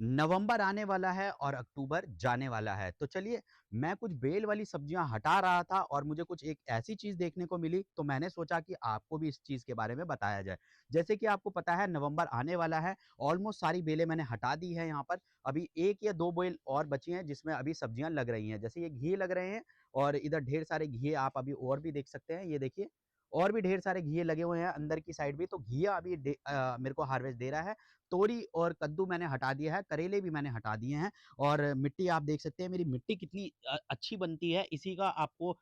नवंबर आने वाला है और अक्टूबर जाने वाला है। तो चलिए, मैं कुछ बेल वाली सब्जियाँ हटा रहा था और मुझे कुछ एक ऐसी चीज़ देखने को मिली, तो मैंने सोचा कि आपको भी इस चीज़ के बारे में बताया जाए। जैसे कि आपको पता है नवंबर आने वाला है, ऑलमोस्ट सारी बेलें मैंने हटा दी है यहाँ पर। अभी 1 या 2 बेल और बची हैं जिसमें अभी सब्जियाँ लग रही हैं। जैसे ये घिए लग रहे हैं और इधर ढेर सारे घिए आप अभी और भी देख सकते हैं, ये देखिए। और भी ढेर सारे घिए लगे हुए हैं अंदर की साइड भी, तो घिया अभी मेरे को हार्वेस्ट दे रहा है। तोरी और कद्दू मैंने हटा दिया है, करेले भी मैंने हटा दिए हैं और मिट्टी आप देख सकते हैं मेरी मिट्टी कितनी अच्छी बनती है, इसी का आपको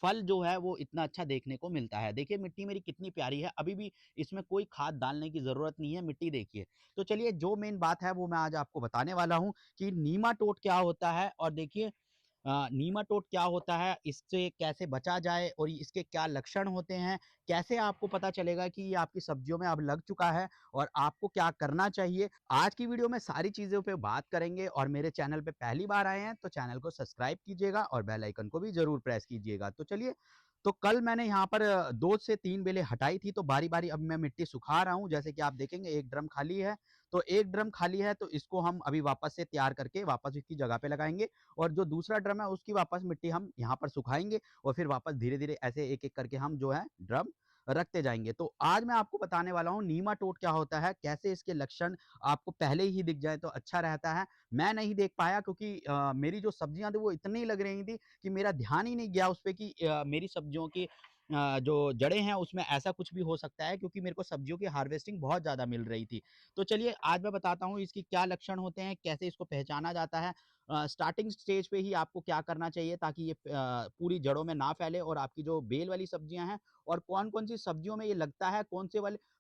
फल जो है वो इतना अच्छा देखने को मिलता है। देखिए मिट्टी मेरी कितनी प्यारी है, अभी भी इसमें कोई खाद डालने की ज़रूरत नहीं है, मिट्टी देखिए। तो चलिए जो मेन बात है वो मैं आज आपको बताने वाला हूँ कि नीमाटोड क्या होता है और देखिए नीमाटोड क्या होता है, इससे कैसे बचा जाए और इसके क्या लक्षण होते हैं, कैसे आपको पता चलेगा कि ये आपकी सब्जियों में अब लग चुका है और आपको क्या करना चाहिए। आज की वीडियो में सारी चीज़ों पे बात करेंगे और मेरे चैनल पे पहली बार आए हैं तो चैनल को सब्सक्राइब कीजिएगा और बेल आइकन को भी ज़रूर प्रेस कीजिएगा। तो चलिए, तो कल मैंने यहाँ पर 2 से 3 बेलें हटाई थी, तो बारी-बारी अब मैं मिट्टी सुखा रहा हूँ। जैसे कि आप देखेंगे 1 ड्रम खाली है, तो 1 ड्रम खाली है तो इसको हम अभी वापस से तैयार करके वापस इसकी जगह पे लगाएँगे और जो दूसरा ड्रम है उसकी वापस मिट्टी हम यहाँ पर सुखाएँगे और फिर वापस धीरे-धीरे ऐसे एक-एक करके हम जो है ड्रम रखते जाएँगे। तो आज मैं आपको बताने वाला हूँ नीमाटोड क्या होता है, कैसे इसके लक्षण आपको पहले ही दिख जाए तो अच्छा रहता है। मैं नहीं देख पाया क्योंकि मेरी जो सब्जियाँ थी वो इतनी लग रही थी कि मेरा ध्यान ही नहीं गया उस पे कि मेरी सब्जियों की जो जड़ें हैं उसमें ऐसा कुछ भी हो सकता है, क्योंकि मेरे को सब्जियों की हार्वेस्टिंग बहुत ज़्यादा मिल रही थी। तो चलिए आज मैं बताता हूँ इसकी क्या लक्षण होते हैं, कैसे इसको पहचाना जाता है। स्टार्टिंग स्टेज पे ही आपको क्या करना चाहिए ताकि ये पूरी जड़ों में ना फैले और आपकी जो बेल वाली सब्जियाँ हैं और कौन-कौन सी सब्जियों में ये लगता है,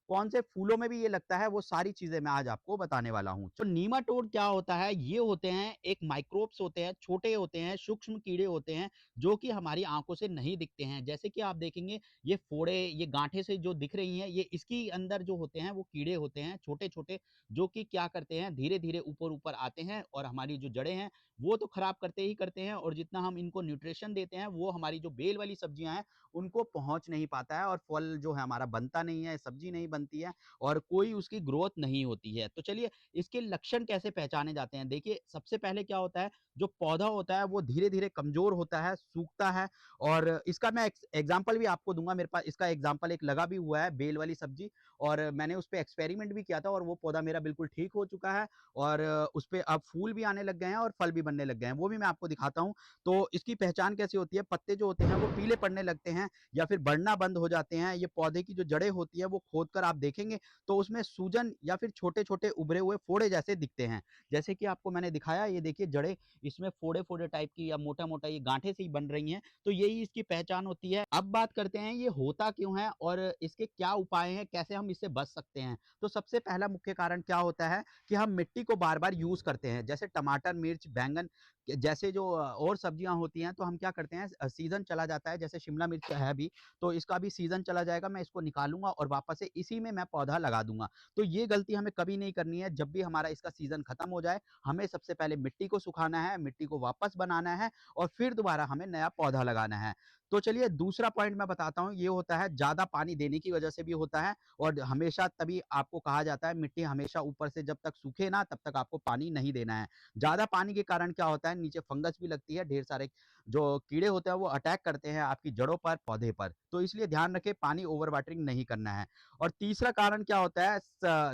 कौन से फूलों में भी ये लगता है, वो सारी चीज़ें मैं आज आपको बताने वाला हूँ। तो नीमाटोड क्या होता है, ये होते हैं एक माइक्रोब्स होते हैं, छोटे होते हैं, सूक्ष्म कीड़े होते हैं, जो कि हमारी आँखों से नहीं दिखते हैं। जैसे कि आप देखेंगे ये फोड़े, ये गाँठें से जो दिख रही हैं, ये इसकी अंदर जो होते हैं वो कीड़े होते हैं छोटे-छोटे, जो कि क्या करते हैं धीरे-धीरे ऊपर-ऊपर आते हैं और हमारी जो जड़ें हैं वो तो खराब करते ही करते हैं और जितना हम इनको न्यूट्रिशन देते हैं वो हमारी जो बेल वाली सब्जियाँ हैं उनको पहुँच नहीं पाता है और फल जो है हमारा बनता नहीं है, सब्जी नहीं बनती है और कोई उसकी ग्रोथ नहीं होती है। तो चलिए इसके लक्षण कैसे पहचाने जाते हैं? देखिए सबसे पहले क्या होता है, जो पौधा होता है वो धीरे-धीरे कमज़ोर होता है, सूखता है और इसका मैं एग्ज़ाम्पल भी आपको दूँगा। मेरे पास इसका एग्ज़ाम्पल एक लगा भी हुआ है, बेल वाली सब्ज़ी, और मैंने उस पे एक्सपेरिमेंट भी किया था और वो पौधा मेरा बिल्कुल ठीक हो चुका है और उसपे अब फूल भी आने लग गए हैं और फल भी बनने लग गए हैं। वो भी मैं आपको दिखाता हूँ। तो इसकी पहचान कैसे होती है? पत्ते जो होते हैं वो पीले पड़ने लगते हैं या फिर बढ़ना बंद हो जाते हैं। ये पौधे की जो जड़ें होती हैं वो खोदकर आप देखेंगे तो उसमें सूजन या फिर छोटे-छोटे उभरे हुए फोड़े जैसे दिखते हैं। जैसे कि आपको मैंने दिखाया, ये देखिए जड़ें इसमें फोड़े-फोड़े टाइप की या मोटा-मोटा ये गाँठें से ही बन रही हैं, तो यही इसकी पहचान होती है। अब बात करते हैं ये होता क्यों है और इसके क्या उपाय हैं, कैसे हम इससे बच सकते हैं? तो सबसे पहला मुख्य कारण क्या होता है कि हम मिट्टी को बार-बार यूज़ करते हैं। जैसे टमाटर, मिर्च, बैंगन जैसे जो और सब्जियाँ होती हैं तो हम क्या करते हैं, सीज़न चला जाता है, जैसे शिमला मिर्च है अभी, तो इसका भी सीज़न चला जाएगा, मैं इसको निकालूँगा और वापस से इसी में मैं पौधा लगा दूँगा। तो ये गलती हमें कभी नहीं करनी है। जब भी हमारा इसका सीज़न खत्म हो जाए, हमें सबसे पहले मिट्टी को सुखाना है, मिट्टी को वापस बनाना है और फिर दोबारा हमें नया पौधा लगाना है। तो चलिए दूसरा पॉइंट मैं बताता हूँ, ये होता है ज़्यादा पानी देने की वजह से भी होता है और हमेशा तभी आपको कहा जाता है मिट्टी हमेशा ऊपर से जब तक सूखे ना तब तक आपको पानी नहीं देना है। ज़्यादा पानी के कारण क्या होता है, नीचे फंगस भी लगती है, ढेर सारे जो कीड़े होते हैं वो अटैक करते हैं आपकी जड़ों पर, पौधे पर। तो इसलिए ध्यान रखें पानी ओवर वाटरिंग नहीं करना है। और तीसरा कारण क्या होता है,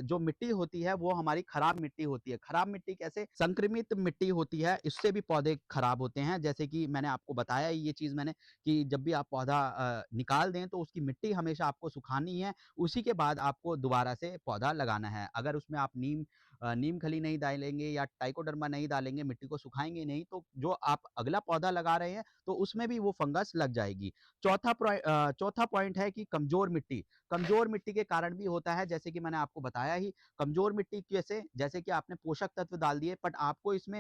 जो मिट्टी होती है वो हमारी खराब मिट्टी होती है। खराब मिट्टी कैसे? संक्रमित मिट्टी होती है, इससे भी पौधे खराब होते हैं। जैसे कि मैंने आपको बताया ही ये चीज़ मैंने कि जब भी आप पौधा निकाल दें तो उसकी मिट्टी हमेशा आपको सुखानी है, उसी के बाद आपको दोबारा से पौधा लगाना है। अगर उसमें आप नीम खली नहीं डालेंगे या ट्राइकोडर्मा नहीं डालेंगे, मिट्टी को सुखाएँगे नहीं, तो जो आप अगला पौधा लगा रहे हैं तो उसमें भी वो फंगस लग जाएगी। चौथा पॉइंट है कि कमज़ोर मिट्टी। कमज़ोर मिट्टी के कारण भी होता है, जैसे कि मैंने आपको बताया ही। कमज़ोर मिट्टी कैसे? जैसे कि आपने पोषक तत्व डाल दिए बट आपको इसमें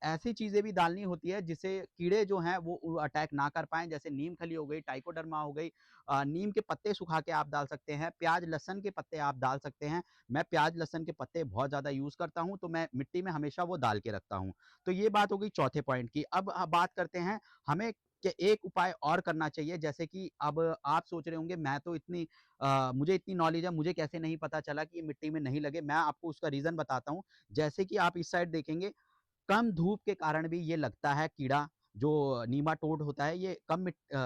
ऐसी चीज़ें भी डालनी होती है जिससे कीड़े जो हैं वो अटैक ना कर पाएँ, जैसे नीम खली हो गई, ट्राइकोडर्मा हो गई, नीम के पत्ते सुखा के आप डाल सकते हैं, प्याज़, लहसुन के पत्ते आप डाल सकते हैं। मैं प्याज़, लहसुन के पत्ते बहुत ज़्यादा यूज़ करता हूँ, तो मैं मिट्टी में हमेशा वो डाल के रखता हूँ। तो ये बात हो गई चौथे पॉइंट की। अब बात करते हैं हमें कि एक उपाय और करना चाहिए। जैसे कि अब आप सोच रहे होंगे मैं तो इतनी मुझे इतनी नॉलेज है, मुझे कैसे नहीं पता चला कि ये मिट्टी में नहीं लगे? मैं आपको उसका रीज़न बताता हूँ। जैसे कि आप इस साइड देखेंगे, कम धूप के कारण भी ये लगता है कीड़ा, जो नीमाटोड होता है, ये कम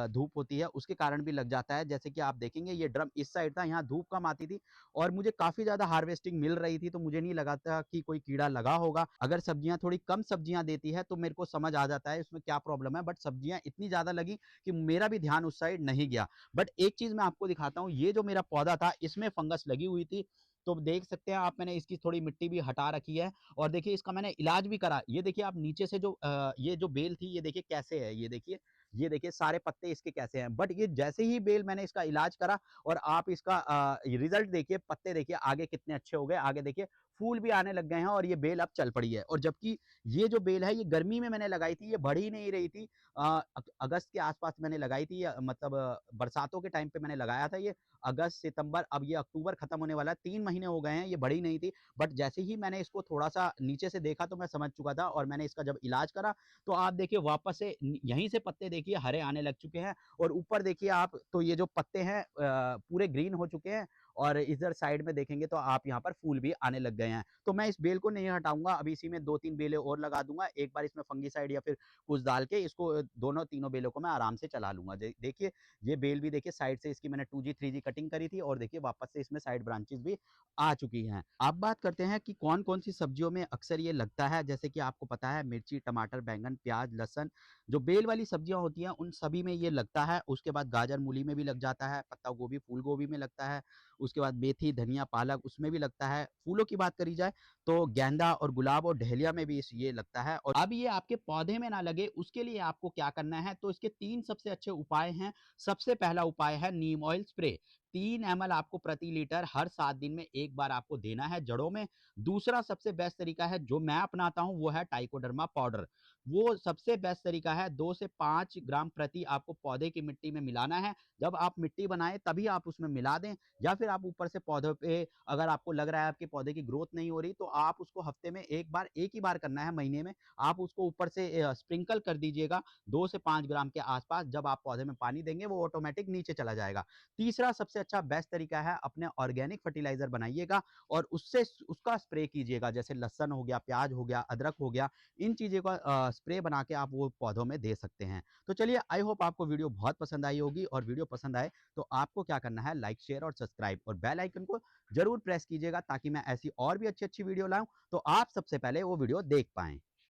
धूप होती है उसके कारण भी लग जाता है। जैसे कि आप देखेंगे ये ड्रम इस साइड था, यहाँ धूप कम आती थी और मुझे काफ़ी ज़्यादा हार्वेस्टिंग मिल रही थी, तो मुझे नहीं लगा था कि कोई कीड़ा लगा होगा। अगर सब्जियाँ थोड़ी कम सब्जियाँ देती है तो मेरे को समझ आ जाता है इसमें क्या प्रॉब्लम है, बट सब्जियाँ इतनी ज़्यादा लगी कि मेरा भी ध्यान उस साइड नहीं गया। बट एक चीज़ मैं आपको दिखाता हूँ, ये जो मेरा पौधा था इसमें फंगस लगी हुई थी, तो देख सकते हैं आप, मैंने इसकी थोड़ी मिट्टी भी हटा रखी है और देखिए इसका मैंने इलाज भी करा। ये देखिए आप नीचे से जो ये जो बेल थी, ये देखिए कैसे है, ये देखिए सारे पत्ते इसके कैसे हैं। बट ये जैसे ही बेल मैंने इसका इलाज करा और आप इसका रिजल्ट देखिए, पत्ते देखिए आगे कितने अच्छे हो गए, आगे देखिए फूल भी आने लग गए हैं और ये बेल अब चल पड़ी है। और जबकि ये जो बेल है ये गर्मी में मैंने लगाई थी, ये बढ़ ही नहीं रही थी। अगस्त के आसपास मैंने लगाई थी, मतलब बरसातों के टाइम पे मैंने लगाया था ये, अगस्त, सितंबर, अब ये अक्टूबर खत्म होने वाला है, 3 महीने हो गए हैं, ये बढ़ी नहीं थी। बट जैसे ही मैंने इसको थोड़ा-सा नीचे से देखा तो मैं समझ चुका था और मैंने इसका जब इलाज करा, तो आप देखिए वापस से यहीं से पत्ते देखिए हरे आने लग चुके हैं और ऊपर देखिए आप, तो ये जो पत्ते हैं पूरे ग्रीन हो चुके हैं और इधर साइड में देखेंगे तो आप यहाँ पर फूल भी आने लग गए हैं। तो मैं इस बेल को नहीं हटाऊँगा, अभी इसी में 2-3 बेलें और लगा दूँगा। एक बार इसमें फंगिसाइड या फिर कुछ डाल के इसको दोनों तीनों बेलों को मैं आराम से चला लूँगा। देखिए ये बेल भी देखिए साइड से इसकी मैंने 2G 3G कटिंग करी थी और देखिए वापस से इसमें साइड ब्रांचेज़ भी आ चुकी हैं। अब बात करते हैं कि कौन-कौन सी सब्जियों में अक्सर ये लगता है। जैसे कि आपको पता है मिर्ची, टमाटर, बैंगन, प्याज़, लहसुन, जो बेल वाली सब्जियाँ होती हैं उन सभी में ये लगता है। उसके बाद गाजर, मूली में भी लग जाता है, पत्ता गोभी, फूल गोभी में लगता है। उसके बाद मेथी, धनिया, पालक उसमें भी लगता है। फूलों की बात करी जाए तो गेंदा और गुलाब और डहेलिया में भी इस ये लगता है। और अब ये आपके पौधे में ना लगे उसके लिए आपको क्या करना है, तो इसके 3 सबसे अच्छे उपाय हैं। सबसे पहला उपाय है नीम ऑयल स्प्रे। 3 ml आपको प्रति लीटर हर 7 दिन में 1 बार आपको देना है जड़ों में। दूसरा सबसे बेस्ट तरीका है जो मैं अपनाता हूँ वो है ट्राइकोडर्मा पाउडर। वो सबसे बेस्ट तरीका है, 2 से 5 ग्राम प्रति आपको पौधे की मिट्टी में मिलाना है। जब आप मिट्टी बनाएँ तभी आप उसमें मिला दें, या फिर आप ऊपर से पौधों पे, अगर आपको लग रहा है आपके पौधे की ग्रोथ नहीं हो रही तो आप उसको हफ्ते में 1 बार, 1 ही बार करना है महीने में। आप उसको ऊपर से स्प्रिंकल कर दीजिएगा 2 से 5 ग्राम के आसपास। जब आप पौधे में पानी देंगे वो ऑटोमेटिक नीचे चला जाएगा। तीसरा सबसे अच्छा बेस्ट तरीका है, अपने ऑर्गेनिक फर्टिलाइज़र बनाइएगा और उससे उसका स्प्रे कीजिएगा। जैसे लहसुन हो गया, प्याज़ हो गया, अदरक हो गया, इन चीज़ों का स्प्रे बना के आप वो पौधों में दे सकते हैं। तो चलिए, आई होप आपको वीडियो बहुत पसंद आई होगी और वीडियो पसंद आए तो आपको क्या करना है, लाइक, शेयर और सब्सक्राइब और बेल आइकन को ज़रूर प्रेस कीजिएगा ताकि मैं ऐसी और भी अच्छी-अच्छी वीडियो लाऊँ तो आप सबसे पहले वो वीडियो देख पाएँ।